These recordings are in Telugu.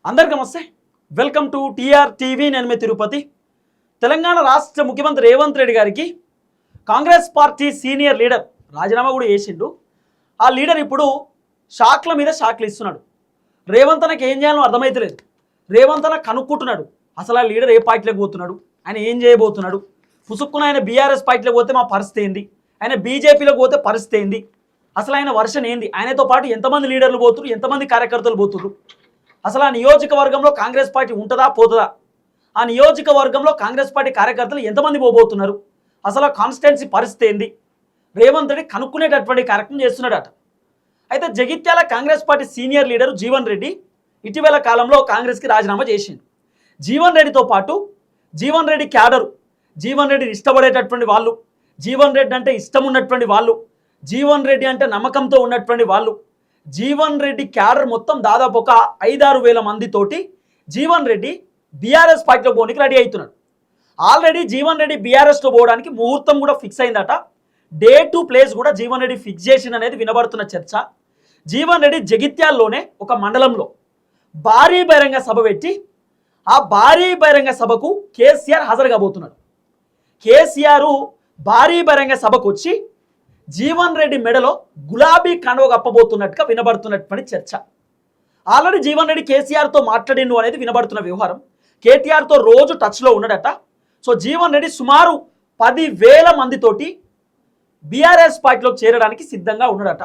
అందరికీ నమస్తే. Welcome to TR TV. నేను మీ తిరుపతి. తెలంగాణ రాష్ట్ర ముఖ్యమంత్రి రేవంత్ రెడ్డి గారికి కాంగ్రెస్ పార్టీ సీనియర్ లీడర్ రాజీనామా కూడా చేసిండు. ఆ లీడర్ ఇప్పుడు షాక్ల మీద షాక్లు ఇస్తున్నాడు. రేవంత్ అన్నకి ఏం చేయాలో అర్థమైతలేదు. రేవంత్ అన్న కనుక్కుంటున్నాడు అసలు ఆ లీడర్ ఏ పార్టీలోకి పోతున్నాడు, ఆయన ఏం చేయబోతున్నాడు. పుసుక్కున ఆయన బీఆర్ఎస్ పార్టీలోకి పోతే మా పరిస్థితి ఏంది, ఆయన బీజేపీలోకి పోతే పరిస్థితి ఏంది, అసలు ఆయన వర్షన్ ఏంది, ఆయనతో పాటు ఎంతమంది లీడర్లు పోతున్నారు, ఎంతమంది కార్యకర్తలు పోతున్నారు, అసలు ఆ నియోజకవర్గంలో కాంగ్రెస్ పార్టీ ఉంటుందా పోతుందా, ఆ నియోజకవర్గంలో కాంగ్రెస్ పార్టీ కార్యకర్తలు ఎంతమంది పోబోతున్నారు, అసలు ఆ కాన్స్టిట్యున్సీ పరిస్థితి ఏంది, రేవంత్ రెడ్డి కనుక్కునేటటువంటి కార్యక్రమం చేస్తున్నాడట. అయితే Jagtial Congress party senior leader Jeevan Reddy ఇటీవల కాలంలో కాంగ్రెస్కి రాజీనామా చేసిండు. జీవన్ రెడ్డితో పాటు జీవన్ రెడ్డి క్యాడరు, జీవన్ రెడ్డిని ఇష్టపడేటటువంటి వాళ్ళు, జీవన్ రెడ్డి అంటే ఇష్టం ఉన్నటువంటి వాళ్ళు, జీవన్ రెడ్డి అంటే నమ్మకంతో ఉన్నటువంటి వాళ్ళు, జీవన్ రెడ్డి క్యాడర్ మొత్తం దాదాపు ఒక 5-6 వేల మందితోటి జీవన్ రెడ్డి బీఆర్ఎస్ పార్టీలో పోనీకి రెడీ అవుతున్నాడు. ఆల్రెడీ జీవన్ రెడ్డి బీఆర్ఎస్లో పోవడానికి ముహూర్తం కూడా ఫిక్స్ అయిందట. డే టు ప్లేస్ కూడా జీవన్ రెడ్డి ఫిక్స్ చేసిన అనేది వినబడుతున్న చర్చ. జీవన్ రెడ్డి జగిత్యాల్లోనే ఒక మండలంలో భారీ బహిరంగ సభ పెట్టి ఆ భారీ బహిరంగ సభకు కేసీఆర్ హాజరు కాబోతున్నాడు. కేసీఆర్ భారీ బహిరంగ సభకు వచ్చి జీవన్ రెడ్డి మెడలో గులాబీ కండువ కప్పబోతున్నట్టుగా వినబడుతున్నటువంటి చర్చ. ఆల్రెడీ జీవన్ రెడ్డి కేసీఆర్తో మాట్లాడిండు అనేది వినబడుతున్న వ్యవహారం. కేటీఆర్తో రోజు టచ్లో ఉన్నాడట. సో జీవన్ రెడ్డి సుమారు 10,000 మందితోటి బీఆర్ఎస్ పార్టీలోకి చేరడానికి సిద్ధంగా ఉన్నాడట.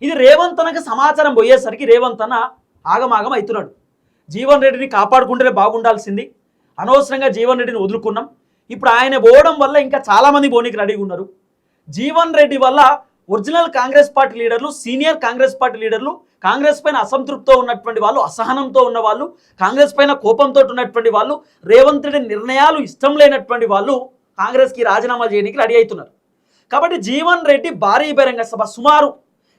ఇది రేవంత్ అన్నకి సమాచారం పోయేసరికి రేవంత్ అన్న ఆగమాగం అవుతున్నాడు. జీవన్ రెడ్డిని కాపాడుకుంటేనే బాగుండాల్సింది, అనవసరంగా జీవన్ రెడ్డిని వదులుకున్నాం, ఇప్పుడు ఆయన పోవడం వల్ల ఇంకా చాలామంది పోనీకి రెడీగా ఉన్నారు. జీవన్ రెడ్డి వల్ల ఒరిజినల్ కాంగ్రెస్ పార్టీ లీడర్లు, సీనియర్ కాంగ్రెస్ పార్టీ లీడర్లు, కాంగ్రెస్ పైన అసంతృప్తితో ఉన్నటువంటి వాళ్ళు, అసహనంతో ఉన్న వాళ్ళు, కాంగ్రెస్ పైన కోపంతో ఉన్నటువంటి వాళ్ళు, రేవంత్ రెడ్డి నిర్ణయాలు ఇష్టం లేనటువంటి వాళ్ళు కాంగ్రెస్కి రాజీనామా చేయడానికి రెడీ అవుతున్నారు. కాబట్టి జీవన్ రెడ్డి భారీ బహిరంగ సభ సుమారు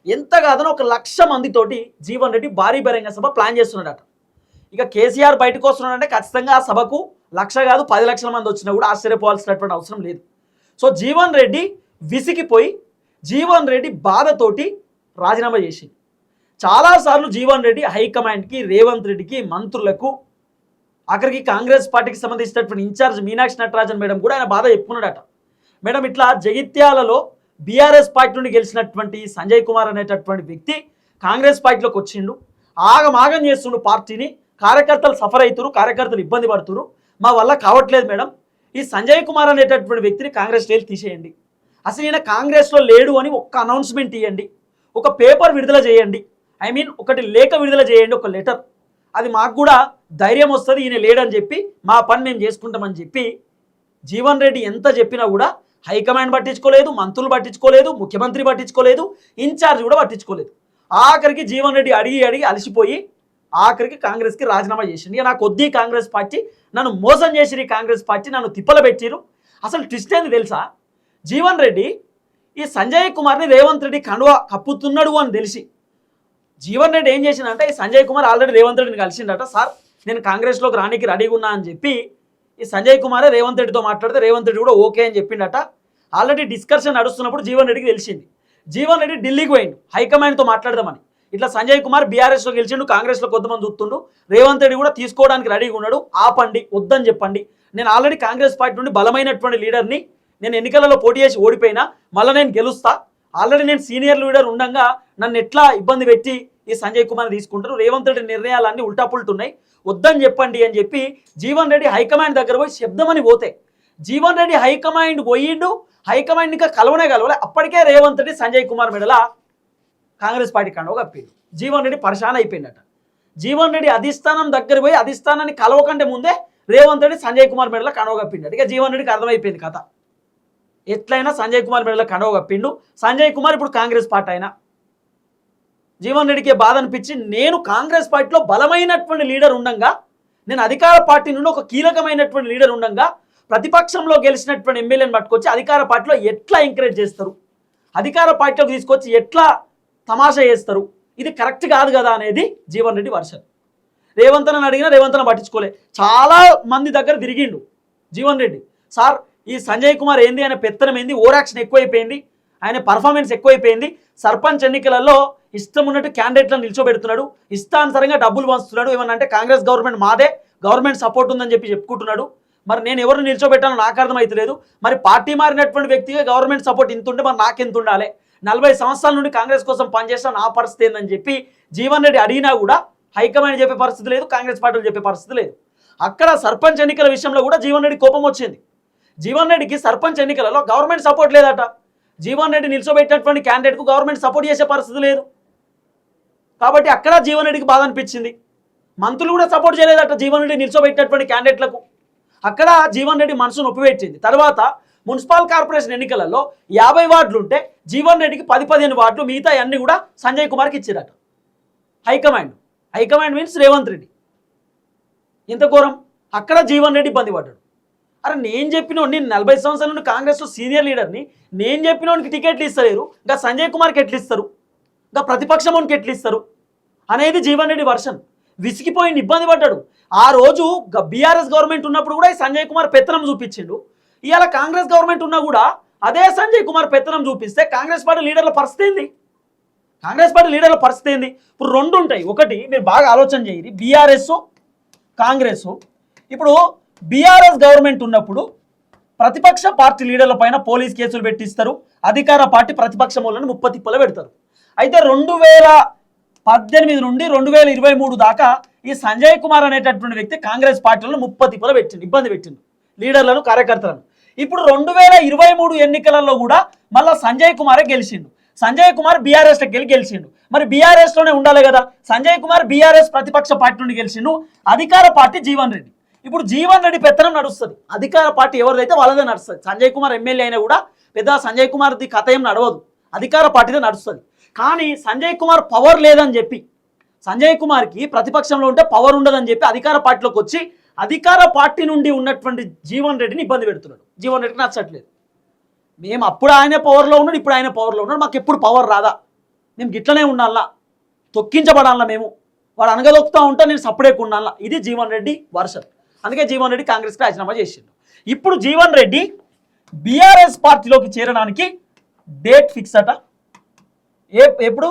ఎంత కాదని 1,00,000 మందితోటి జీవన్ రెడ్డి భారీ బహిరంగ సభ ప్లాన్ చేస్తున్నాడట. ఇక కేసీఆర్ బయటకు వస్తున్నాడంటే ఖచ్చితంగా ఆ సభకు 1,00,000 కాదు 10 లక్షల మంది వచ్చినా కూడా ఆశ్చర్యపోవాల్సినటువంటి అవసరం లేదు. సో జీవన్ రెడ్డి విసిగిపోయి జీవన్ రెడ్డి బాధతోటి రాజీనామా చేసి చాలాసార్లు జీవన్ రెడ్డి హైకమాండ్కి, రేవంత్ రెడ్డికి, మంత్రులకు, అక్కడికి కాంగ్రెస్ పార్టీకి సంబంధించినటువంటి ఇన్ఛార్జ్ మీనాక్షి నటరాజన్ మేడం కూడా ఆయన బాధ చెప్పుకున్నాడట. మేడం ఇట్లా జగిత్యాలలో బీఆర్ఎస్ పార్టీ నుండి గెలిచినటువంటి సంజయ్ కుమార్ అనేటటువంటి వ్యక్తి కాంగ్రెస్ పార్టీలోకి వచ్చిండు, ఆగమాగం చేస్తుండు పార్టీని, కార్యకర్తలు సఫర్ అవుతురు, కార్యకర్తలు ఇబ్బంది పడుతురు, మా వల్ల కావట్లేదు మేడం, ఈ సంజయ్ కుమార్ అనేటటువంటి వ్యక్తిని కాంగ్రెస్ నుంచి తీసేయండి, అసలు ఈయన కాంగ్రెస్లో లేడు అని ఒక్క అనౌన్స్మెంట్ ఇవ్వండి, ఒక పేపర్ విడుదల చేయండి, ఒకటి లేఖ విడుదల చేయండి, ఒక లెటర్, అది మాకు కూడా ధైర్యం వస్తుంది, ఈయన లేడని చెప్పి మా పని మేము చేసుకుంటామని చెప్పి జీవన్ రెడ్డి ఎంత చెప్పినా కూడా హైకమాండ్ పట్టించుకోలేదు, మంత్రులు పట్టించుకోలేదు, ముఖ్యమంత్రి పట్టించుకోలేదు, ఇన్ఛార్జ్ కూడా పట్టించుకోలేదు. ఆఖరికి జీవన్ రెడ్డి అడిగి అలసిపోయి ఆఖరికి కాంగ్రెస్కి రాజీనామా చేసింది. ఇక నాకు వద్ది కాంగ్రెస్ పార్టీ, నన్ను మోసం చేసిరు, కాంగ్రెస్ పార్టీ నన్ను తిప్పలు పెట్టిరు. అసలు ట్విస్ట్ ఏంది తెలుసా, జీవన్ రెడ్డి ఈ సంజయ్ కుమార్ని రేవంత్ రెడ్డి కండువ కప్పుతున్నాడు అని తెలిసి జీవన్ రెడ్డి ఏం చేసిందంటే, ఈ సంజయ్ కుమార్ ఆల్రెడీ రేవంత్ రెడ్డిని కలిసిండట. సార్ నేను కాంగ్రెస్లోకి రానికి రెడీగా ఉన్నా అని చెప్పి ఈ సంజయ్ కుమారే రేవంత్ రెడ్డితో మాట్లాడితే రేవంత్ రెడ్డి కూడా ఓకే అని చెప్పిండట. ఆల్రెడీ డిస్కషన్ నడుస్తున్నప్పుడు జీవన్ రెడ్డికి తెలిసింది. జీవన్ రెడ్డి ఢిల్లీకి పోయిండు హైకమాండ్తో మాట్లాడదామని. ఇట్లా సంజయ్ కుమార్ బీఆర్ఎస్లో గెలిచిండు, కాంగ్రెస్లో కొంతమంది చూస్తుండు, రేవంత్ రెడ్డి కూడా తీసుకోవడానికి రెడీగా ఉన్నాడు, ఆపండి, వద్దని చెప్పండి, నేను ఆల్రెడీ కాంగ్రెస్ పార్టీ నుండి బలమైనటువంటి లీడర్ని, నేను ఎన్నికలలో పోటీ చేసి ఓడిపోయినా, మళ్ళీ నేను గెలుస్తా, ఆల్రెడీ నేను సీనియర్ లీడర్ ఉండగా నన్ను ఎట్లా ఇబ్బంది పెట్టి ఈ సంజయ్ కుమార్ తీసుకుంటారు, రేవంత్ రెడ్డి నిర్ణయాలన్నీ ఉల్టాపుల్టున్నాయి, వద్దని చెప్పండి అని చెప్పి జీవన్ రెడ్డి హైకమాండ్ దగ్గర పోయి శబ్దమని పోతే జీవన్ రెడ్డి హైకమాండ్ పోయిండు, హైకమాండ్ ఇంకా కలవలే. అప్పటికే రేవంత్ రెడ్డి సంజయ్ కుమార్ మెడల కాంగ్రెస్ పార్టీ కండువ కప్పిండు. జీవన్ రెడ్డి పరిశాన్ అయిపోయిందట. జీవన్ రెడ్డి అధిష్టానం దగ్గర పోయి అధిష్టానాన్ని కలవకంటే ముందే రేవంత్ రెడ్డి సంజయ్ కుమార్ మెడల కండువ కప్పిండు. ఇక జీవన్ రెడ్డికి అర్థమైపోయింది కథ, ఎట్లయినా సంజయ్ కుమార్ మెడల కండువ కప్పిండు. సంజయ్ కుమార్ ఇప్పుడు కాంగ్రెస్ పార్టీ అయినా జీవన్ రెడ్డికి బాధ అనిపించి, నేను కాంగ్రెస్ పార్టీలో బలమైనటువంటి లీడర్ ఉండగా, నేను అధికార పార్టీ నుండి ఒక కీలకమైనటువంటి లీడర్ ఉండగా ప్రతిపక్షంలో గెలిచినటువంటి ఎమ్మెల్యేని పట్టుకొచ్చి అధికార పార్టీలో ఎట్లా ఎంకరేజ్ చేస్తారు, అధికార పార్టీలోకి తీసుకొచ్చి ఎట్లా తమాషా చేస్తారు, ఇది కరెక్ట్ కాదు కదా అనేది జీవన్ రెడ్డి వర్షన్. రేవంత్ అన్న అడిగినా రేవంత్ అన్న పట్టించుకోలే. చాలా మంది దగ్గర తిరిగిండు జీవన్ రెడ్డి. సార్ ఈ సంజయ్ కుమార్ ఏంది, ఆయన పెత్తనం ఏంది, ఓవర్ యాక్షన్ ఎక్కువైపోయింది, ఆయన పర్ఫార్మెన్స్ ఎక్కువైపోయింది, సర్పంచ్ ఎన్నికలలో ఇష్టం ఉన్నట్టు క్యాండిడేట్లను నిల్చోబెడుతున్నాడు, ఇష్టానుసారంగా డబ్బులు పంచుతున్నాడు. ఏమన్నా అంటే కాంగ్రెస్ గవర్నమెంట్ మాదే, గవర్నమెంట్ సపోర్ట్ ఉందని చెప్పి చెప్పుకుంటున్నాడు. మరి నేను ఎవరిని నిల్చోబెట్టాలో నాకు అర్థమైతలేదు. మరి పార్టీ మారినటువంటి వ్యక్తిగా గవర్నమెంట్ సపోర్ట్ ఇంత ఉంటే మరి నాకెంత ఉండాలి? 40 సంవత్సరాల నుండి కాంగ్రెస్ కోసం పనిచేసిన నా పరిస్థితి ఏందని చెప్పి జీవన్ రెడ్డి అడిగినా కూడా హైకమాండ్ చెప్పే పరిస్థితి లేదు, కాంగ్రెస్ పార్టీలు చెప్పే పరిస్థితి లేదు. అక్కడ సర్పంచ్ ఎన్నికల విషయంలో కూడా జీవన్ రెడ్డి కోపం వచ్చింది. జీవన్ రెడ్డికి సర్పంచ్ ఎన్నికలలో గవర్నమెంట్ సపోర్ట్ లేదట. జీవన్ రెడ్డి నిల్చోబెట్టినటువంటి క్యాండిడేట్కు గవర్నమెంట్ సపోర్ట్ చేసే పరిస్థితి లేదు. కాబట్టి అక్కడ జీవన్ రెడ్డికి బాధ అనిపించింది. మంత్రులు కూడా సపోర్ట్ చేయలేదట జీవన్ రెడ్డి నిల్చోబెట్టినటువంటి క్యాండిడేట్లకు. అక్కడ జీవన్ రెడ్డి మనసు నొప్పిపెట్టింది. తర్వాత మున్సిపల్ కార్పొరేషన్ ఎన్నికలలో 50 వార్డులు ఉంటే జీవన్ రెడ్డికి 10-15 వార్డులు, మిగతా అన్ని కూడా సంజయ్ కుమార్కి ఇచ్చారట హైకమాండ్ మీన్స్ రేవంత్ రెడ్డి. ఎంత ఘోరం! అక్కడ జీవన్ రెడ్డి ఇబ్బంది పడ్డాడు. అరే నేను చెప్పినోడు, నేను 40 సంవత్సరాల నుండి కాంగ్రెస్లో సీనియర్ లీడర్ని, నేను చెప్పినోడికి టికెట్లు ఇస్తలేరు, ఇంకా సంజయ్ కుమార్కి ఎట్లు ఇస్తారు, ఇంకా ప్రతిపక్షంకి ఎట్లు ఇస్తారు అనేది జీవన్ రెడ్డి వర్షన్. విసిగిపోయింది, ఇబ్బంది పడ్డాడు. ఆ రోజు బీఆర్ఎస్ గవర్నమెంట్ ఉన్నప్పుడు కూడా ఈ సంజయ్ కుమార్ పెత్తనం చూపించిండు. ఇవాళ కాంగ్రెస్ గవర్నమెంట్ ఉన్నా కూడా అదే సంజయ్ కుమార్ పెత్తనం చూపిస్తే కాంగ్రెస్ పార్టీ లీడర్ల పరిస్థితి ఏంది? ఇప్పుడు రెండు ఉంటాయి. ఒకటి మీరు బాగా ఆలోచన చేయరు, బీఆర్ఎస్ కాంగ్రెస్. ఇప్పుడు బీఆర్ఎస్ గవర్నమెంట్ ఉన్నప్పుడు ప్రతిపక్ష పార్టీ లీడర్ల పైన పోలీస్ కేసులు పెట్టిస్తారు, అధికార పార్టీ ప్రతిపక్ష మూలను 30 తిప్పలు పెడతారు. అయితే 2018 నుండి 2023 దాకా ఈ సంజయ్ కుమార్ అనేటటువంటి వ్యక్తి కాంగ్రెస్ పార్టీలను 30 తిప్పలు పెట్టిండు, ఇబ్బంది పెట్టిండు లీడర్లను, కార్యకర్తలను. ఇప్పుడు 2023 ఎన్నికలలో కూడా మళ్ళీ సంజయ్ కుమారే గెలిచిండు. సంజయ్ కుమార్ బీఆర్ఎస్లోకి గెలిచిండు. మరి బీఆర్ఎస్లోనే ఉండాలి కదా. సంజయ్ కుమార్ బీఆర్ఎస్ ప్రతిపక్ష పార్టీ నుండి గెలిచిండు, అధికార పార్టీ జీవన్ రెడ్డి. ఇప్పుడు జీవన్ రెడ్డి పెత్తనం నడుస్తుంది, అధికార పార్టీ ఎవరిదైతే వాళ్ళదే నడుస్తుంది. సంజయ్ కుమార్ ఎమ్మెల్యే అయినా కూడా పెద్ద సంజయ్ కుమార్ది కథ ఏం నడవదు, అధికార పార్టీదే నడుస్తుంది. కానీ సంజయ్ కుమార్ పవర్ లేదని చెప్పి, సంజయ్ కుమార్కి ప్రతిపక్షంలో ఉంటే పవర్ ఉండదని చెప్పి అధికార పార్టీలోకి వచ్చి అధికార పార్టీ నుండి ఉన్నటువంటి జీవన్ రెడ్డిని ఇబ్బంది పెడుతున్నాడు. జీవన్ రెడ్డికి నచ్చట్లేదు. మేము అప్పుడు ఆయన పవర్లో ఉన్నాడు, ఇప్పుడు ఆయన పవర్లో ఉన్నాడు, మాకు ఎప్పుడు పవర్ రాదా, మేము గిట్లనే ఉండాలా, తొక్కించబడాలా, మేము వాడు అనగదొక్కుతూ ఉంటా, నేను సపరేట్గా ఉండాలా. ఇది జీవన్ రెడ్డి వర్షన్. అందుకే జీవన్ రెడ్డి కాంగ్రెస్కి రాజీనామా చేసిండు. ఇప్పుడు జీవన్ రెడ్డి బీఆర్ఎస్ పార్టీలోకి చేరడానికి డేట్ ఫిక్స్ అట. ఎప్పుడు?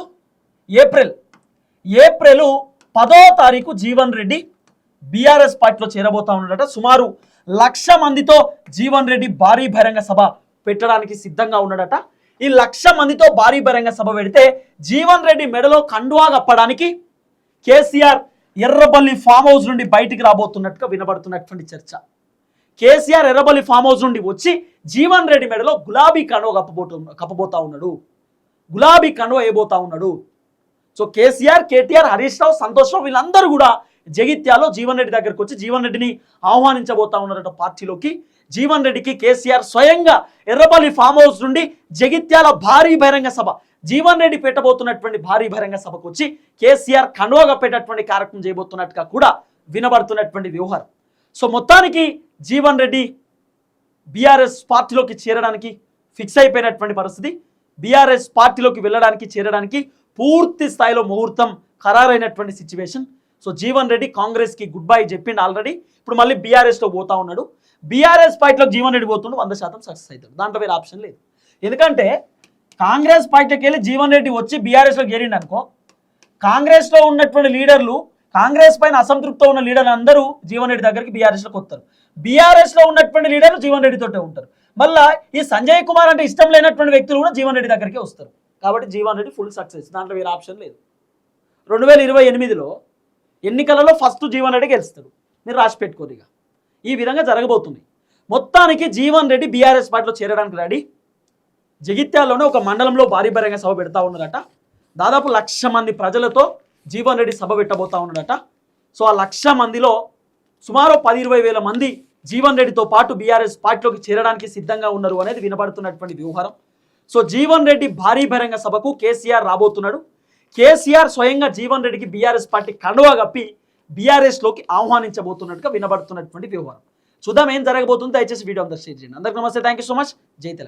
ఏప్రిల్ 10వ తారీఖు జీవన్ రెడ్డి బీఆర్ఎస్ పార్టీలో చేరబోతా ఉన్నాడట. సుమారు 1,00,000 మందితో జీవన్ రెడ్డి భారీ బహిరంగ సభ పెట్టడానికి సిద్ధంగా ఉన్నాడట. ఈ 1,00,000 మందితో భారీ బహిరంగ సభ పెడితే జీవన్ రెడ్డి మెడలో కండువా కప్పడానికి కేసీఆర్ ఎర్రబల్లి ఫామ్ హౌస్ నుండి బయటికి రాబోతున్నట్టుగా వినబడుతున్నటువంటి చర్చ. కేసీఆర్ ఎర్రబల్లి ఫామ్ హౌస్ నుండి వచ్చి జీవన్ రెడ్డి మెడలో గులాబీ కండువా కప్పబోతా ఉన్నాడు, గులాబీ కండువా వేయబోతా ఉన్నాడు. సో కేసీఆర్, కేటీఆర్, హరీష్ రావు, సంతోష్ రావు వీళ్ళందరూ కూడా జగిత్యాలో జీవన్ రెడ్డి దగ్గరకు వచ్చి జీవన్ రెడ్డిని ఆహ్వానించబోతా ఉన్నారట పార్టీలోకి. జీవన్ రెడ్డికి కేసీఆర్ స్వయంగా ఎర్రబల్లి ఫామ్ హౌస్ నుండి జగిత్యాల భారీ బహిరంగ సభ, జీవన్ రెడ్డి పెట్టబోతున్నటువంటి భారీ బహిరంగ సభకు వచ్చి కేసీఆర్ కండువా కప్పేటటువంటి కార్యక్రమం చేయబోతున్నట్టుగా కూడా వినబడుతున్నటువంటి వ్యవహారం. సో మొత్తానికి జీవన్ రెడ్డి బీఆర్ఎస్ పార్టీలోకి చేరడానికి ఫిక్స్ అయిపోయినటువంటి పరిస్థితి. బీఆర్ఎస్ పార్టీలోకి వెళ్ళడానికి, చేరడానికి పూర్తి స్థాయిలో ముహూర్తం ఖరారైనటువంటి సిచ్యువేషన్. సో జీవన్ రెడ్డి కాంగ్రెస్కి గుడ్ బై చెప్పిండు ఆల్రెడీ. ఇప్పుడు మళ్ళీ బీఆర్ఎస్లో పోతా ఉన్నాడు. బీఆర్ఎస్ పార్టీలోకి జీవన్ రెడ్డి పోతుండు, 100% సక్సెస్ అవుతాడు. దాంట్లో వేరే ఆప్షన్ లేదు. ఎందుకంటే కాంగ్రెస్ పార్టీకి వెళ్ళి జీవన్ రెడ్డి వచ్చి బీఆర్ఎస్లో చేరిండు అనుకో, కాంగ్రెస్లో ఉన్నటువంటి లీడర్లు, కాంగ్రెస్ పైన అసంతృప్తితో ఉన్న లీడర్లు అందరూ జీవన్ రెడ్డి దగ్గరికి బీఆర్ఎస్లోకి వస్తారు. బీఆర్ఎస్లో ఉన్నటువంటి లీడర్లు జీవన్ రెడ్డితోటే ఉంటారు. మళ్ళీ ఈ సంజయ్ కుమార్ అంటే ఇష్టం లేనటువంటి వ్యక్తులు కూడా జీవన్ రెడ్డి దగ్గరికి వస్తారు. కాబట్టి జీవన్ రెడ్డి ఫుల్ సక్సెస్, దాంట్లో వేరే ఆప్షన్ లేదు. 2028లో ఎన్నికలలో ఫస్ట్ జీవన్ రెడ్డి గెలుస్తాడు, మీరు రాసి పెట్టుకోరు. ఇక ఈ విధంగా జరగబోతుంది. మొత్తానికి జీవన్ రెడ్డి బీఆర్ఎస్ పార్టీలో చేరడానికి రెడీ. జగిత్యాల్లోనే ఒక మండలంలో భారీ బహిరంగ సభ పెడతా ఉన్నారట. దాదాపు 1,00,000 మంది ప్రజలతో జీవన్ రెడ్డి సభ పెట్టబోతా ఉన్నాడట. సో ఆ 1,00,000 మందిలో సుమారు 10-20 వేల మంది జీవన్ రెడ్డితో పాటు బీఆర్ఎస్ పార్టీలోకి చేరడానికి సిద్ధంగా ఉన్నారు అనేది వినబడుతున్నటువంటి వ్యవహారం. సో జీవన్ రెడ్డి భారీ బహిరంగ సభకు కేసీఆర్ రాబోతున్నాడు. కేసీఆర్ స్వయంగా జీవన్ రెడ్డికి బీఆర్ఎస్ పార్టీ కండువా కప్పి బీఆర్ఎస్లోకి ఆహ్వానించబోతున్నట్టుగా వినబడుతున్నటువంటి వ్యవహారం. చూద్దాం ఏం జరగబోతుందో. దయచేసి వీడియో అందరూ షేర్ చేయండి. అందరికీ నమస్తే, థ్యాంక్ యూ సో మచ్. జై తెలంగాణ.